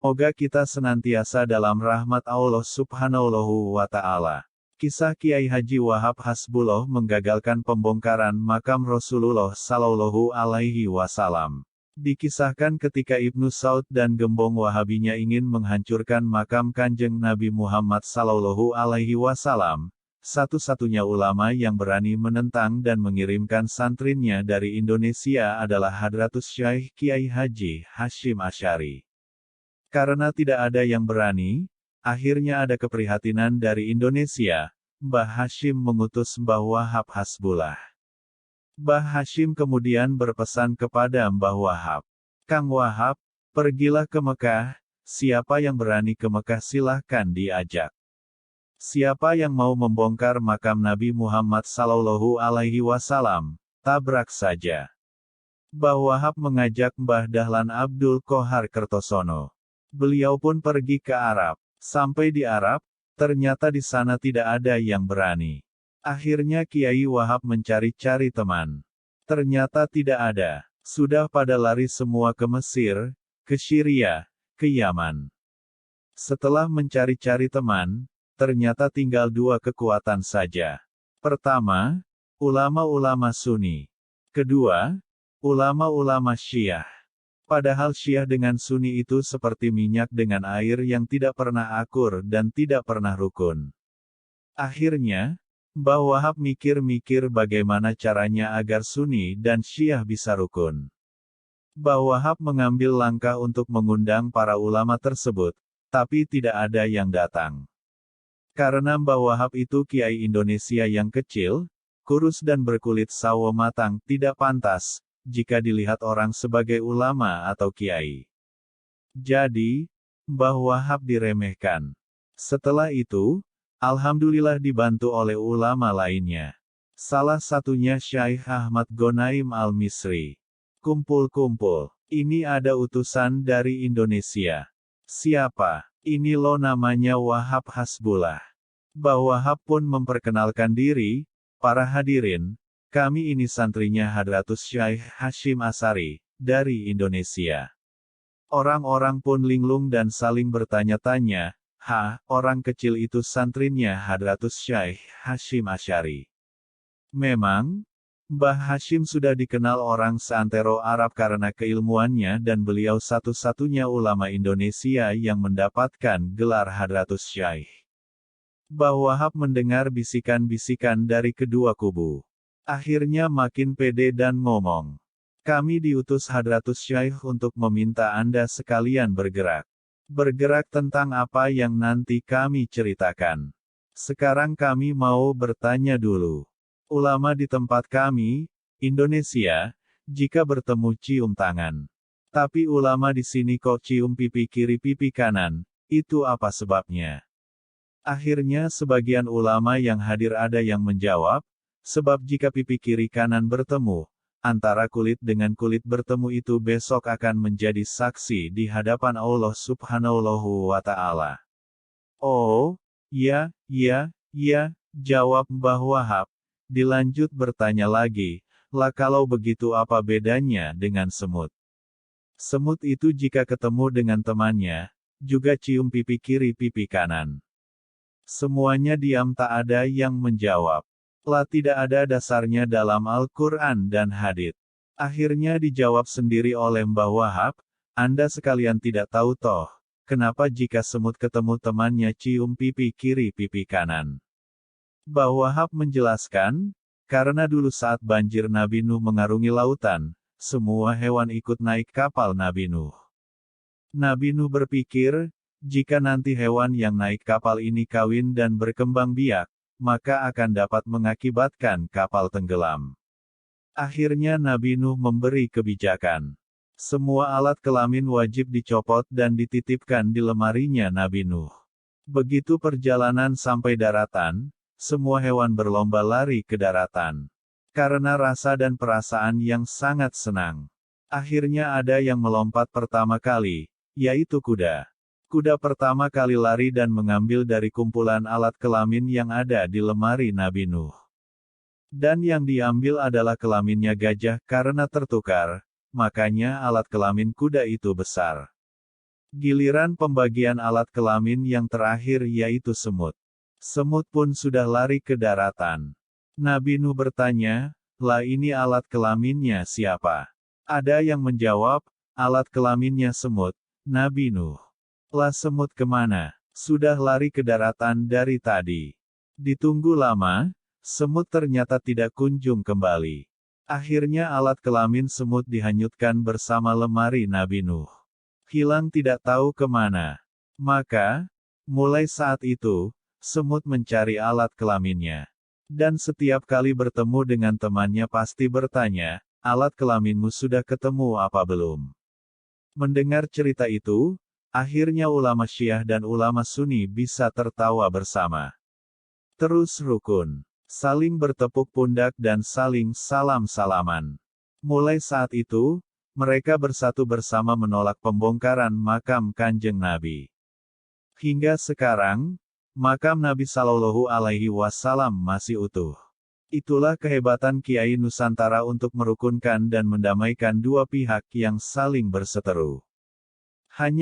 Moga kita senantiasa dalam rahmat Allah Subhanahu wa Ta'ala. Kisah Kiai Haji Wahab Hasbullah menggagalkan pembongkaran makam Rasulullah Sallallahu Alaihi Wasallam. Dikisahkan ketika Ibnu Saud dan gembong Wahabinya ingin menghancurkan makam Kanjeng Nabi Muhammad Sallallahu Alaihi Wasallam, satu-satunya ulama yang berani menentang dan mengirimkan santrinnya dari Indonesia adalah Hadratus Syekh Kiai Haji Hashim Asy'ari. Karena tidak ada yang berani, akhirnya ada keprihatinan dari Indonesia. Mbah Hashim mengutus Mbah Wahab Hasbullah. Mbah Hashim kemudian berpesan kepada Mbah Wahab, "Kang Wahab, pergilah ke Mekah, siapa yang berani ke Mekah silahkan diajak. Siapa yang mau membongkar makam Nabi Muhammad Sallallahu Alaihi Wasallam, tabrak saja." Mbah Wahab mengajak Mbah Dahlan Abdul Qohar Kertosono. Beliau pun pergi ke Arab. Sampai di Arab, ternyata di sana tidak ada yang berani. Akhirnya Kiai Wahab mencari-cari teman. Ternyata tidak ada. Sudah pada lari semua ke Mesir, ke Syria, ke Yaman. Setelah mencari-cari teman, ternyata tinggal dua kekuatan saja. Pertama, ulama-ulama Sunni. Kedua, ulama-ulama Syiah. Padahal Syiah dengan Sunni itu seperti minyak dengan air yang tidak pernah akur dan tidak pernah rukun. Akhirnya, Mbah Wahab mikir-mikir bagaimana caranya agar Sunni dan Syiah bisa rukun. Mbah Wahab mengambil langkah untuk mengundang para ulama tersebut, tapi tidak ada yang datang. Karena Mbah Wahab itu kiai Indonesia yang kecil, kurus dan berkulit sawo matang, tidak pantas jika dilihat orang sebagai ulama atau kiai. Jadi, Mbah Wahab diremehkan. Setelah itu, alhamdulillah dibantu oleh ulama lainnya. Salah satunya Syekh Ahmad Gonaim Al-Misri. Kumpul-kumpul. Ini ada utusan dari Indonesia. Siapa? Ini lo namanya Wahab Hasbullah. Mbah Wahab pun memperkenalkan diri, "Para hadirin, kami ini santrinya Hadratus Syekh Hashim Asy'ari, dari Indonesia." Orang-orang pun linglung dan saling bertanya-tanya, orang kecil itu santrinya Hadratus Syekh Hashim Asy'ari. Memang, Mbah Hashim sudah dikenal orang seantero Arab karena keilmuannya dan beliau satu-satunya ulama Indonesia yang mendapatkan gelar Hadratus Syekh. Mbah Wahab mendengar bisikan-bisikan dari kedua kubu. Akhirnya makin pede dan ngomong, "Kami diutus Hadratus Syekh untuk meminta Anda sekalian bergerak. Bergerak tentang apa yang nanti kami ceritakan. Sekarang kami mau bertanya dulu. Ulama di tempat kami, Indonesia, jika bertemu cium tangan. Tapi ulama di sini kok cium pipi kiri pipi kanan, itu apa sebabnya?" Akhirnya sebagian ulama yang hadir ada yang menjawab, "Sebab jika pipi kiri kanan bertemu, antara kulit dengan kulit bertemu itu besok akan menjadi saksi di hadapan Allah Subhanahu wa Ta'ala." "Oh, ya, jawab Mbah Wahab. Dilanjut bertanya lagi, "Lah kalau begitu apa bedanya dengan semut?" Semut itu jika ketemu dengan temannya, juga cium pipi kiri pipi kanan. Semuanya diam, tak ada yang menjawab. Lah tidak ada dasarnya dalam Al-Quran dan hadits. Akhirnya dijawab sendiri oleh Mbah Wahab, "Anda sekalian tidak tahu toh, kenapa jika semut ketemu temannya cium pipi kiri pipi kanan?" Mbah Wahab menjelaskan, "Karena dulu saat banjir Nabi Nuh mengarungi lautan, semua hewan ikut naik kapal Nabi Nuh. Nabi Nuh berpikir, jika nanti hewan yang naik kapal ini kawin dan berkembang biak, maka akan dapat mengakibatkan kapal tenggelam. Akhirnya Nabi Nuh memberi kebijakan. Semua alat kelamin wajib dicopot dan dititipkan di lemarinya Nabi Nuh. Begitu perjalanan sampai daratan, semua hewan berlomba lari ke daratan. Karena rasa dan perasaan yang sangat senang. Akhirnya ada yang melompat pertama kali, yaitu kuda. Kuda pertama kali lari dan mengambil dari kumpulan alat kelamin yang ada di lemari Nabi Nuh. Dan yang diambil adalah kelaminnya gajah karena tertukar, makanya alat kelamin kuda itu besar. Giliran pembagian alat kelamin yang terakhir yaitu semut. Semut pun sudah lari ke daratan. Nabi Nuh bertanya, "Lah ini alat kelaminnya siapa?" Ada yang menjawab, "Alat kelaminnya semut, Nabi Nuh." "Lah semut kemana?" "Sudah lari ke daratan dari tadi." Ditunggu lama, semut ternyata tidak kunjung kembali. Akhirnya alat kelamin semut dihanyutkan bersama lemari Nabi Nuh. Hilang tidak tahu kemana. Maka, mulai saat itu, semut mencari alat kelaminnya. Dan setiap kali bertemu dengan temannya pasti bertanya, "Alat kelaminmu sudah ketemu apa belum?" Mendengar cerita itu, akhirnya ulama Syiah dan ulama Sunni bisa tertawa bersama. Terus rukun, saling bertepuk pundak dan saling salam-salaman. Mulai saat itu, mereka bersatu bersama menolak pembongkaran makam Kanjeng Nabi. Hingga sekarang, makam Nabi Shallallahu Alaihi Wasallam masih utuh. Itulah kehebatan Kiai Nusantara untuk merukunkan dan mendamaikan dua pihak yang saling berseteru.